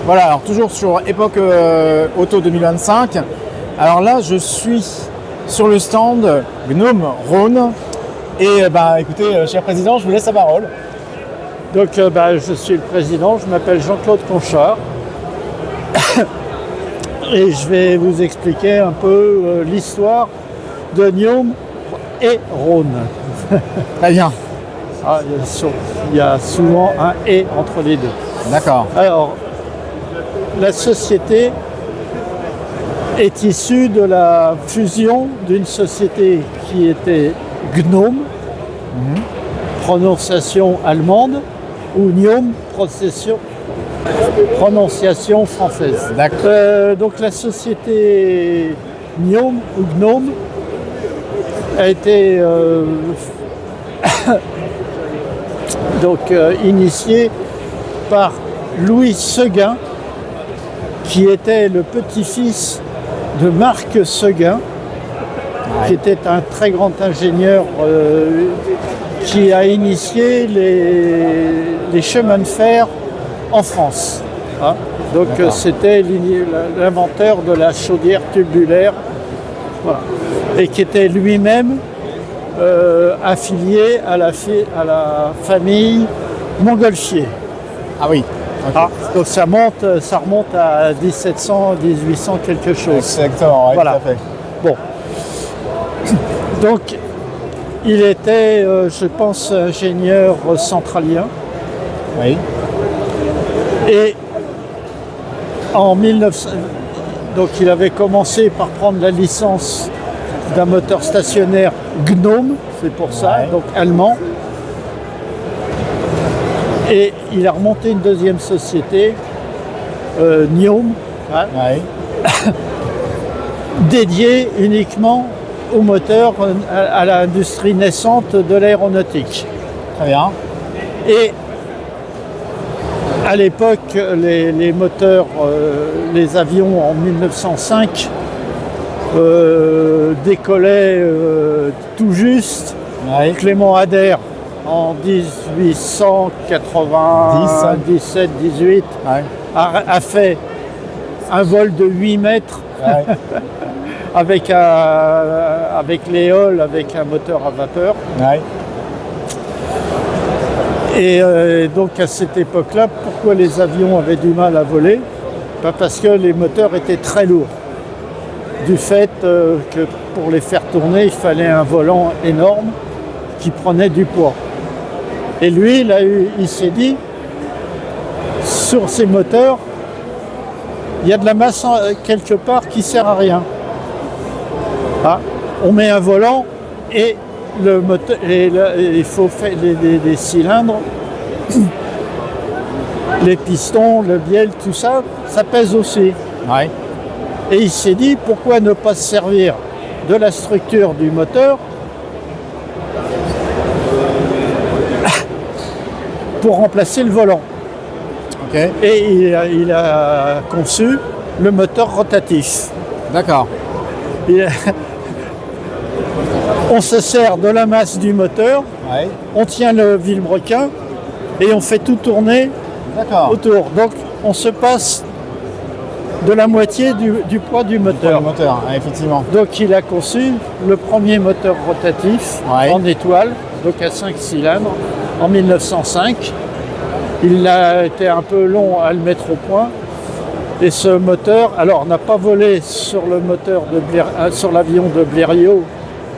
Voilà, alors toujours sur Époque Auto 2025. Alors là, je suis sur le stand Gnome Rhône. Et écoutez, cher président, je vous laisse la parole. Donc je suis le président, je m'appelle Jean-Claude Conchard. Et je vais vous expliquer un peu l'histoire de Gnome et Rhône. Très bien. Il y a souvent un « et » entre les deux. D'accord. Alors, la société est issue de la fusion d'une société qui était Gnome, prononciation allemande, ou Gnome, prononciation française. D'accord. Donc la société Gnome ou Gnome a été initiée par Louis Seguin, qui était le petit-fils de Marc Seguin, qui était un très grand ingénieur qui a initié les chemins de fer en France. Donc c'était l'inventeur de la chaudière tubulaire, voilà. Et qui était lui-même affilié à la famille Montgolfier. Ah oui. Okay. Donc ça remonte à 1700, 1800 quelque chose. Exactement, ouais, voilà. Tout à fait. Bon. Donc il était, je pense, ingénieur centralien. Oui. Et en 1900, donc il avait commencé par prendre la licence d'un moteur stationnaire Gnome, c'est pour ça, donc allemand. Et il a remonté une deuxième société, Gnome, dédiée uniquement au moteur, à l'industrie naissante de l'aéronautique. Très bien. Et à l'époque, les moteurs, les avions en 1905 décollaient tout juste. Ouais. Clément Ader en 1897-18 a fait un vol de 8 mètres avec l'éole, avec un moteur à vapeur. Ouais. Et donc à cette époque-là, pourquoi les avions avaient du mal à voler? Parce que les moteurs étaient très lourds. Du fait que pour les faire tourner, il fallait un volant énorme qui prenait du poids. Et lui, il s'est dit, sur ces moteurs, il y a de la masse quelque part qui ne sert à rien. On met un volant et le moteur, il faut faire les cylindres, les pistons, le bielle, tout ça, ça pèse aussi. Ouais. Et il s'est dit, pourquoi ne pas se servir de la structure du moteur pour remplacer le volant. Okay. Et il a conçu le moteur rotatif. D'accord. On se sert de la masse du moteur, on tient le vilebrequin et on fait tout tourner autour. Donc on se passe de la moitié du poids du moteur. Effectivement. Donc il a conçu le premier moteur rotatif en étoile, donc à 5 cylindres, en 1905. Il a été un peu long à le mettre au point. Et ce moteur, alors n'a pas volé sur le moteur sur l'avion de Blériot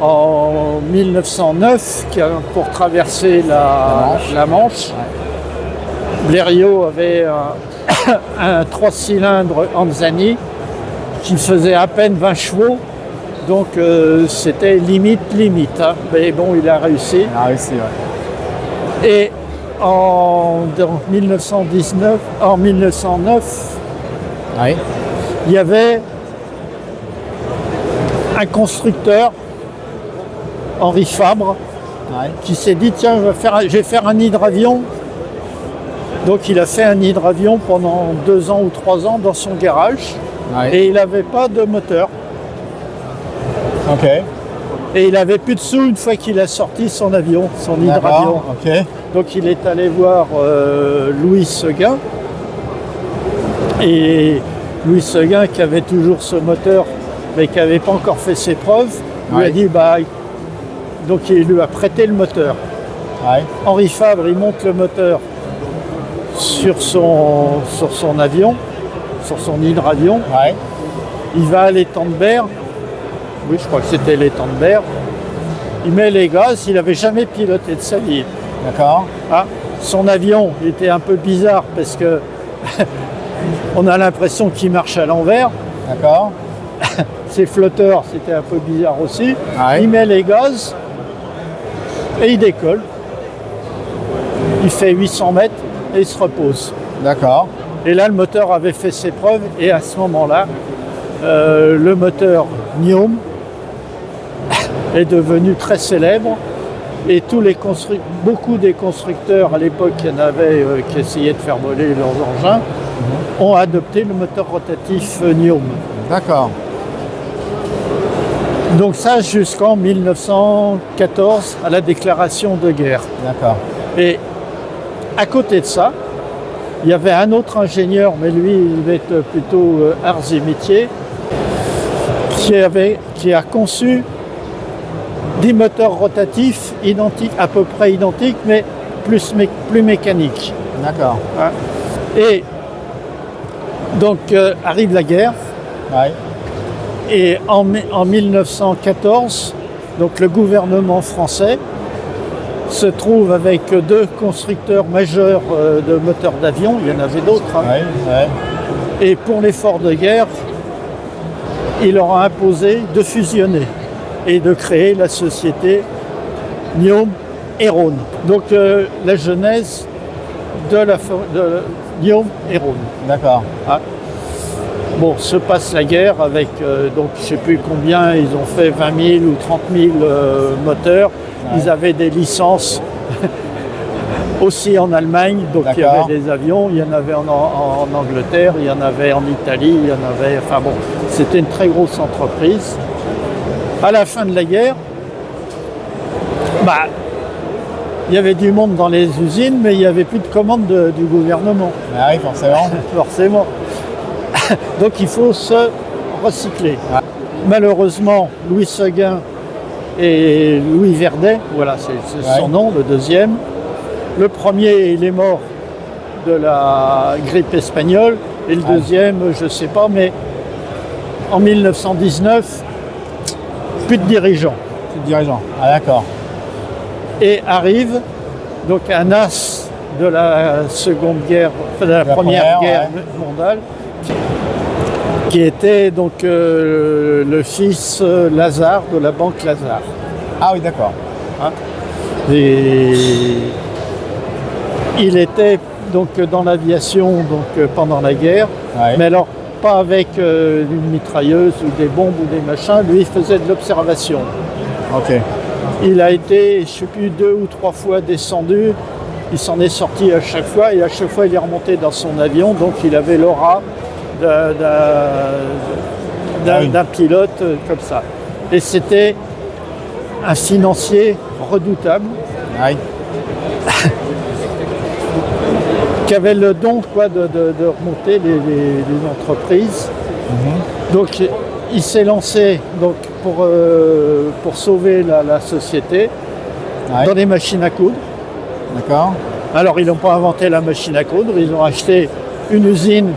en 1909 pour traverser la Manche. Blériot avait un 3 cylindres Anzani qui faisait à peine 20 chevaux, donc c'était limite. Mais bon, il a réussi. Et en 1909, il y avait un constructeur, Henri Fabre, qui s'est dit tiens, je vais faire un hydravion. Donc il a fait un hydravion pendant 2 ans ou 3 ans dans son garage et il n'avait pas de moteur. Et il n'avait plus de sous une fois qu'il a sorti son avion, son hydravion. Donc il est allé voir Louis Seguin Et Louis Seguin, qui avait toujours ce moteur, mais qui n'avait pas encore fait ses preuves, lui a dit, donc il lui a prêté le moteur. Henri Fabre, il monte le moteur sur son avion, sur son hydravion. Il va à l'étang de Berre. Oui, je crois que c'était l'étang de Berre. Il met les gaz, il n'avait jamais piloté de sa vie. D'accord. Son avion était un peu bizarre parce que on a l'impression qu'il marche à l'envers. D'accord. Ses flotteurs, c'était un peu bizarre aussi. Ouais. Il met les gaz et il décolle. Il fait 800 mètres et il se repose. D'accord. Et là, le moteur avait fait ses preuves et à ce moment-là, le moteur NIOM est devenu très célèbre et beaucoup des constructeurs à l'époque, il y en avait qui essayaient de faire voler leurs engins, ont adopté le moteur rotatif NIOM. D'accord. Donc ça jusqu'en 1914 à la déclaration de guerre. D'accord. Et à côté de ça, il y avait un autre ingénieur, mais lui il devait être plutôt arts et métiers, qui a conçu des moteurs rotatifs identiques, à peu près identiques, mais plus mécaniques. D'accord. Et donc arrive la guerre. Et en 1914, donc le gouvernement français se trouve avec deux constructeurs majeurs de moteurs d'avion, il y en avait d'autres. Et pour l'effort de guerre, il leur a imposé de fusionner et de créer la société NIOM et Rhône. Donc la genèse de NIOM et Rhône. D'accord. Bon, se passe la guerre avec, donc je ne sais plus combien, ils ont fait 20 000 ou 30 000 moteurs. Ils avaient des licences aussi en Allemagne, donc il y avait des avions, il y en avait en Angleterre, il y en avait en Italie, il y en avait, enfin bon, c'était une très grosse entreprise. À la fin de la guerre, il y avait du monde dans les usines, mais il n'y avait plus de commandes du gouvernement. Oui, forcément. Forcément. Donc il faut se recycler. Malheureusement, Louis Seguin et Louis Verdet, voilà, c'est son nom, le deuxième. Le premier, il est mort de la grippe espagnole, et le deuxième, je ne sais pas, mais en 1919, plus de dirigeants. Plus de dirigeants. D'accord. Et arrive donc un as de la seconde guerre, enfin de la première guerre mondiale, qui était donc le fils Lazare de la banque Lazare. Ah oui, d'accord. Et il était donc dans l'aviation donc pendant la guerre, mais alors pas avec une mitrailleuse ou des bombes ou des machins. Lui, il faisait de l'observation. Ok. Il a été, je ne sais plus, 2 ou 3 fois descendu. Il s'en est sorti à chaque fois et à chaque fois il est remonté dans son avion, donc il avait l'aura d'un pilote comme ça. Et c'était un financier redoutable qui avait le don de remonter les entreprises. Donc il s'est lancé donc, pour sauver la société dans des machines à coudre. D'accord. Alors ils n'ont pas inventé la machine à coudre, ils ont acheté une usine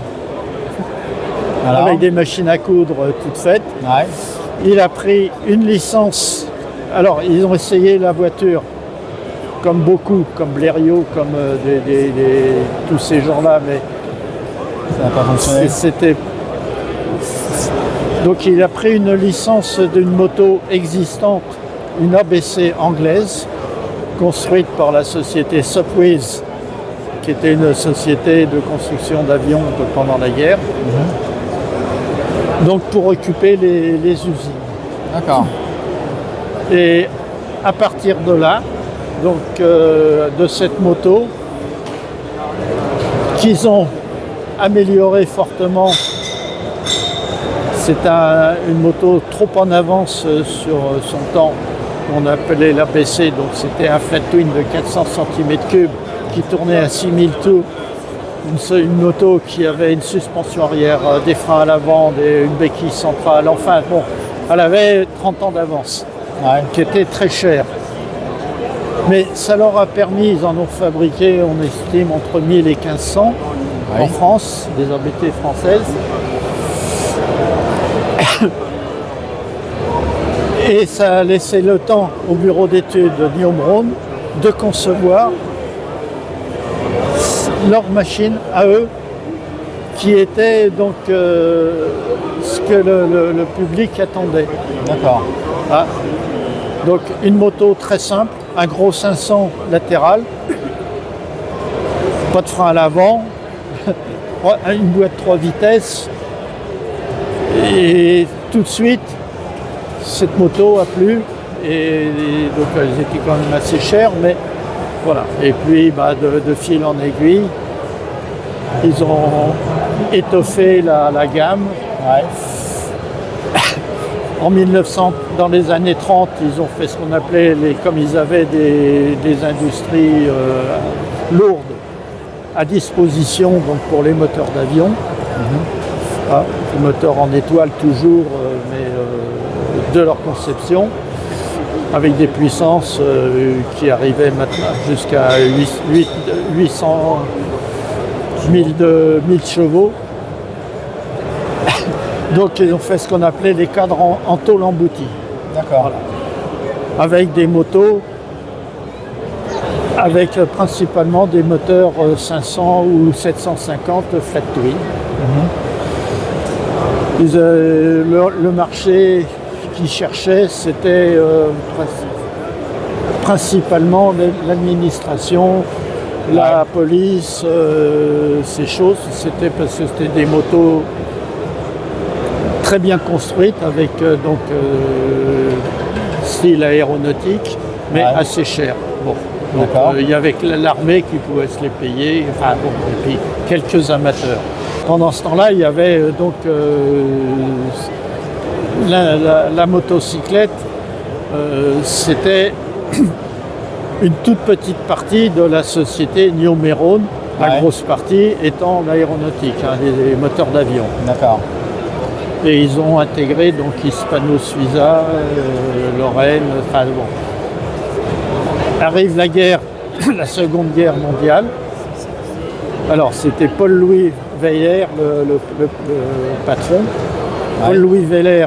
avec des machines à coudre toutes faites. Il a pris une licence. Alors ils ont essayé la voiture comme beaucoup, comme Blériot, comme tous ces gens-là, mais ça n'a pas fonctionné. Donc il a pris une licence d'une moto existante, une ABC anglaise, construite par la société Sopwith, qui était une société de construction d'avions pendant la guerre. Donc pour occuper les usines. D'accord. Et à partir de là, donc de cette moto, qu'ils ont amélioré fortement. C'est une moto trop en avance sur son temps. On appelait l'ABC, donc c'était un flat twin de 400 cm3 qui tournait à 6000 tours. une moto qui avait une suspension arrière, des freins à l'avant, une béquille centrale, enfin bon, elle avait 30 ans d'avance, qui était très chère. Mais ça leur a permis, ils en ont fabriqué, on estime, entre 1000 et 1500 en France, des ABT françaises. Et ça a laissé le temps au bureau d'études de Guillaume-Rhône de concevoir leur machine à eux, qui était donc ce que le public attendait. D'accord. Ah. Donc une moto très simple, un gros 500 latéral, pas de frein à l'avant, une boîte 3 vitesses, et tout de suite cette moto a plu, et donc elles étaient quand même assez chères, mais voilà. Et puis de fil en aiguille, ils ont étoffé la gamme. En 1900, dans les années 30, ils ont fait ce qu'on appelait, comme ils avaient des industries lourdes à disposition, donc pour les moteurs d'avion. Les moteurs en étoile toujours, mais de leur conception, avec des puissances qui arrivaient maintenant jusqu'à 800 1000 chevaux. Donc ils ont fait ce qu'on appelait les cadres en tôle emboutie. D'accord. Voilà. Avec des motos, avec principalement des moteurs 500 ou 750 flat twin. Le marché qu'ils cherchaient, c'était principalement l'administration, la police, ces choses. C'était parce que c'était des motos très bien construites avec style aéronautique, mais assez cher. Bon. Donc il y avait l'armée qui pouvait se les payer, enfin bon, et puis quelques amateurs. Pendant ce temps-là, il y avait la motocyclette, c'était une toute petite partie de la société Guillaume-Rhône, la grosse partie étant l'aéronautique, les moteurs d'avion. D'accord. Et ils ont intégré donc Hispano-Suiza, Lorraine, enfin bon. Arrive la guerre, la Seconde Guerre mondiale. Alors c'était Paul-Louis Weller, le patron. Paul-Louis Weller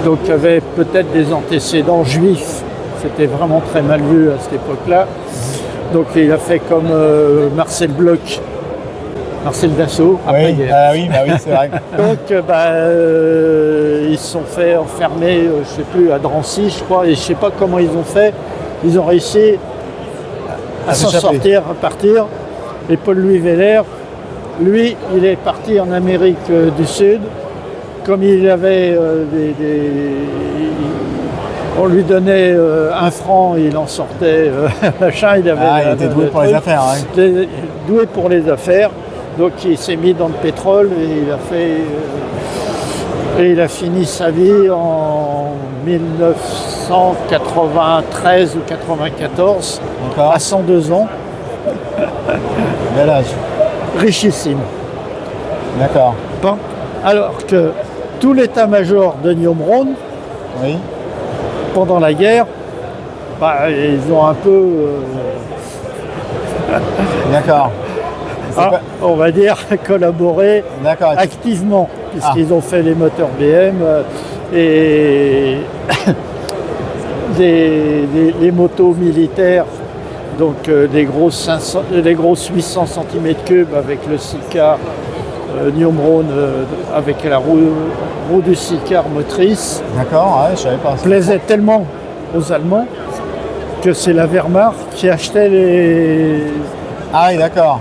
donc avait peut-être des antécédents juifs. C'était vraiment très mal vu à cette époque-là. Donc il a fait comme Marcel Bloch, Marcel Dassault, après-guerre. Oui, c'est vrai. Donc ils se sont fait enfermer, je ne sais plus, à Drancy, je crois, et je ne sais pas comment ils ont fait. Ils ont réussi à s'en sortir, à partir. Et Paul-Louis Weller, lui, il est parti en Amérique du Sud. Comme il avait on lui donnait 1 franc, il en sortait machin. Il était doué pour les affaires. Doué pour les affaires. Donc il s'est mis dans le pétrole et il a fini sa vie en 1993 ou 94, à 102 ans. Bel âge. Richissime. D'accord. Bon. Alors que tout l'état-major de Guillaume-Rhône, pendant la guerre, ils ont un peu... D'accord. On va dire collaborer activement, puisqu'ils ont fait les moteurs BM et les motos militaires, donc des grosses 800 cm3 avec le Sicar Guillaume-Rhône, avec la roue du Sicar motrice. D'accord, je savais pas. Plaisait tellement aux Allemands que c'est la Wehrmacht qui achetait les... Ah oui, d'accord.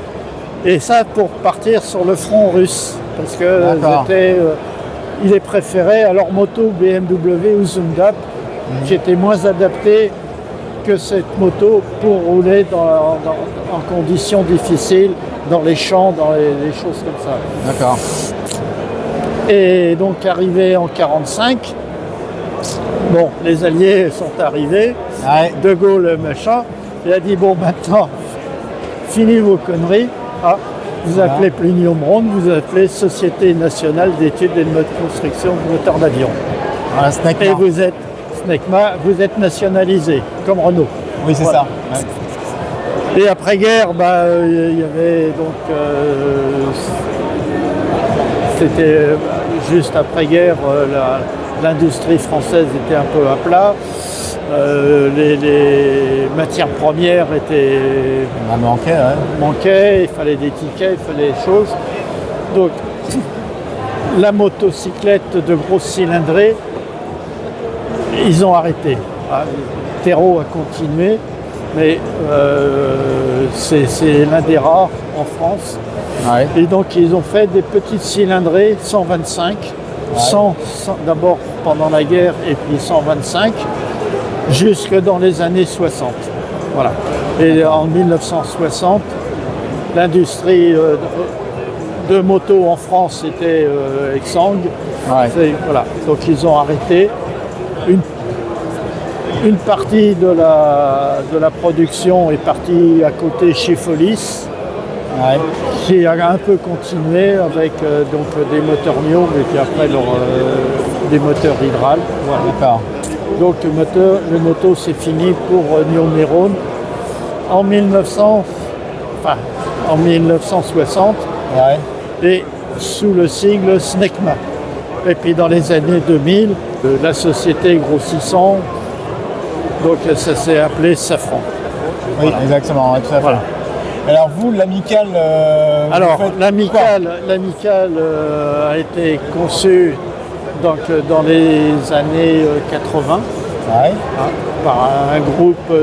Et ça pour partir sur le front russe, parce que ils les préféraient à leur moto BMW ou Zundap, qui était moins adaptée que cette moto pour rouler en conditions difficiles, dans les champs, dans les choses comme ça. D'accord. Et donc arrivé en 1945, bon, les Alliés sont arrivés, De Gaulle machin, il a dit bon maintenant, fini vos conneries. Ah, vous appelez Plinium Ronde, vous appelez Société nationale d'études et de construction de moteurs d'avion. Voilà, Snecma. Et vous êtes Snecma, vous êtes nationalisé, comme Renault. Oui, c'est Voilà. ça. Ouais. Et après-guerre, il y avait donc... c'était juste après-guerre, l'industrie française était un peu à plat. Les matières premières manquaient, il fallait des tickets, il fallait des choses. Donc la motocyclette de grosse cylindrée, ils ont arrêté. Terreau a continué, mais c'est l'un des rares en France. Ouais. Et donc ils ont fait des petites cylindrées 125, 100 d'abord pendant la guerre et puis 125. Jusque dans les années 60. Voilà. Et en 1960, l'industrie de moto en France était exsangue. Ouais. Voilà. Donc ils ont arrêté. Une partie de la production est partie à côté chez Folis, qui a un peu continué avec donc des moteurs NIO, mais puis après des moteurs Hydral. Voilà. D'accord. Donc le moto c'est fini pour NIO Méron en 1960 et sous le sigle Snecma. Et puis dans les années 2000, la société grossissant, donc ça s'est appelé Safran. Oui, voilà. Exactement, tout à fait. Voilà. Alors vous, l'Amical... Alors l'Amical a été conçu donc, dans les années 80 par un groupe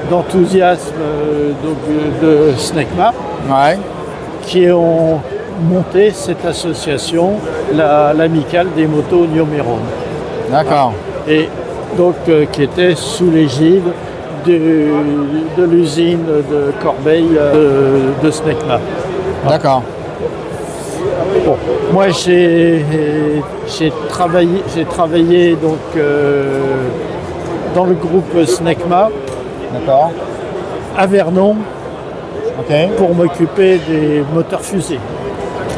d'enthousiasme de Snecma qui ont monté cette association, l'Amicale des motos NIO Méron. D'accord. Et donc qui était sous l'égide de l'usine de Corbeil de Snecma. D'accord. Bon, moi j'ai travaillé donc dans le groupe Snecma à Vernon pour m'occuper des moteurs fusées.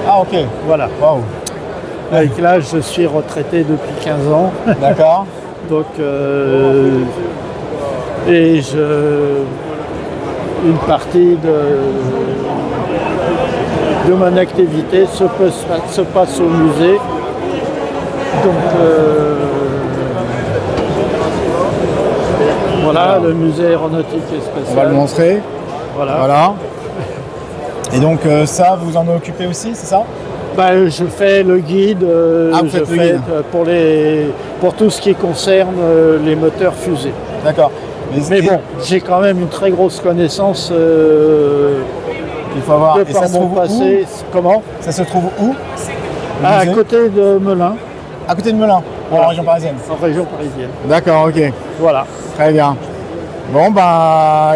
Ah ok. Voilà. Wow. Avec là je suis retraité depuis 15 ans. D'accord. Donc une partie de mon activité se passe au musée. Donc voilà, le musée aéronautique et spatial. On va le montrer. Voilà. Et donc ça, vous en occupez aussi, c'est ça? Je fais le guide, pour tout ce qui concerne les moteurs fusées. D'accord. Mais bon, j'ai quand même une très grosse connaissance. Il faut avoir. Et ça se trouve passé. Comment? Ça se trouve où? À côté de Melun. À côté de Melun, voilà. En région parisienne. En région parisienne. D'accord, ok. Voilà. Très bien. Bon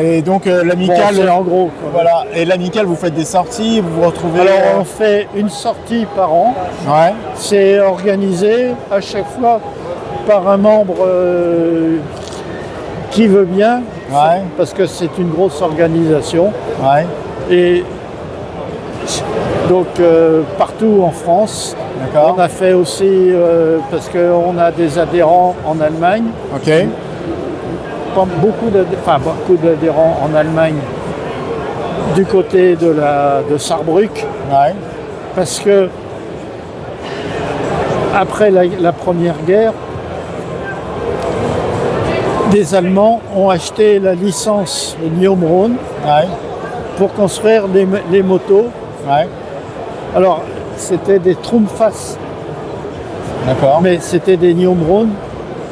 et donc l'Amicale. Bon, en gros. Voilà. Et l'Amicale, vous faites des sorties, vous vous retrouvez. Alors on fait une sortie par an. Ouais. C'est organisé à chaque fois par un membre qui veut bien. Ouais. Parce que c'est une grosse organisation. Ouais. Et donc partout en France. D'accord. On a fait aussi, parce qu'on a des adhérents en Allemagne. Ok. Beaucoup d'adhérents en Allemagne du côté de Saarbrück. Ouais. Parce que après la Première Guerre, des Allemands ont acheté la licence NIO Méron pour construire les motos. Ouais. Alors, c'était des Trumpfas. D'accord. Mais c'était des NIO Méron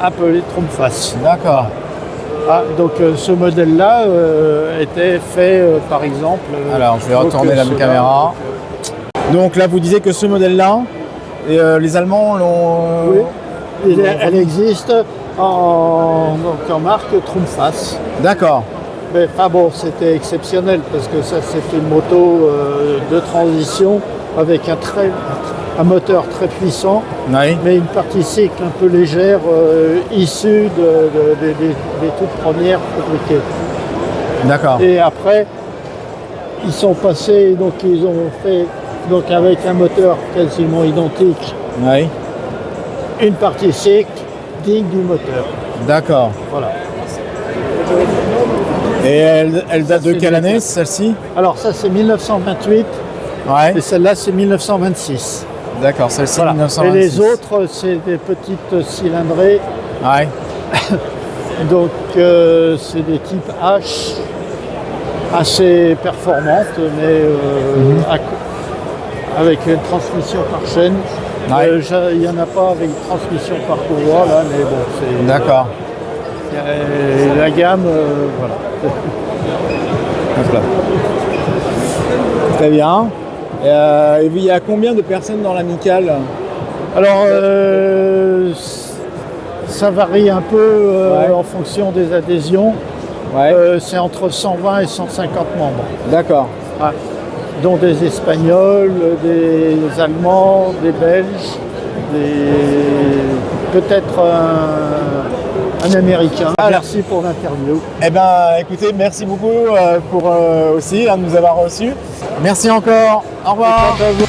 appelés Trumpfas. D'accord. Donc ce modèle-là était fait par exemple... Alors, je vais retourner la caméra. Donc là, vous disiez que ce modèle-là, les Allemands l'ont... Oui, elle existe en marque Trumpfas. D'accord. Mais c'était exceptionnel parce que ça, c'est une moto de transition avec un moteur très puissant, mais une partie cycle un peu légère, issue des toutes premières fabriquées. D'accord. Et après, ils sont passés, donc ils ont fait donc avec un moteur quasiment identique, Oui. une partie cycle digne du moteur. D'accord. Voilà. Et elle date de c'est quelle le année, moteur. celle-ci? Alors ça c'est 1928 Ouais. et celle-là c'est 1926. D'accord, celle-ci Voilà. 1926. Et les autres c'est des petites cylindrées, Ouais. donc c'est des types H assez performantes, mais avec une transmission par chaîne. Ouais. Il n'y en a pas avec transmission par courroie là, mais bon, c'est D'accord. la gamme, voilà. Hop là. Très bien. Et il y a combien de personnes dans l'amicale? Alors, ça varie un peu Ouais. en fonction des adhésions. Ouais. C'est entre 120 et 150 membres, D'accord. dont des Espagnols, des Allemands, des Belges, peut-être un Américain. Ah, Merci pour l'interview. Eh ben, écoutez, merci beaucoup pour aussi de nous avoir reçus. Merci encore. Au revoir. Et quant à vous,